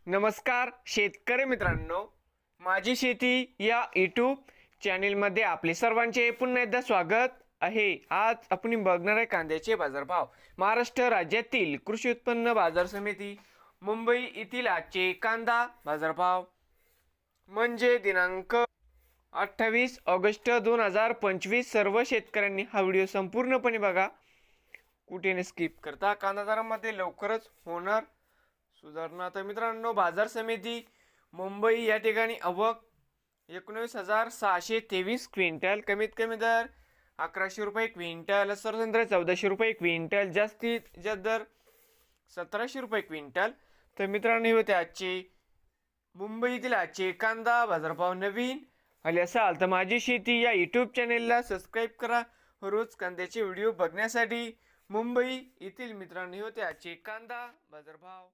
नमस्कार शेतकरी मित्रांनो, माझी शेती या यूट्यूब चॅनेलमध्ये आपले सर्वांचे पुन्हा एकदा स्वागत आहे। आज आपण बघणार आहे कांद्याचे बाजारभाव। महाराष्ट्र राज्यातील कृषी उत्पन्न बाजार समिती मुंबई येथील आजचे कांदा बाजारभाव म्हणजे दिनांक 28 ऑगस्ट 2025। सर्व शेतकऱ्यांनी हा व्हिडिओ संपूर्णपणे बघा, कुठे स्किप करता। कांदा दरामध्ये लवकरच होणार सुधारणा। तर मित्रांनो, बाजार समिती मुंबई या ठिकाणी आवक 19,623 क्विंटल, कमीत कमी दर 1100 रुपये क्विंटल, सरसंत्र 1400 रुपये क्विंटल, जास्तीत जास्त दर 1700 रुपये क्विंटल। तर मित्रांनो, हे होते आजचे मुंबईतील आजचे कांदा बाजारभाव। नवीन आले असाल तर माझी शेती या यूट्यूब चॅनेलला सबस्क्राईब करा रोज कांद्याचे व्हिडिओ बघण्यासाठी। मुंबई येथील मित्रांनो, हे होते आजचे कांदा बाजारभाव।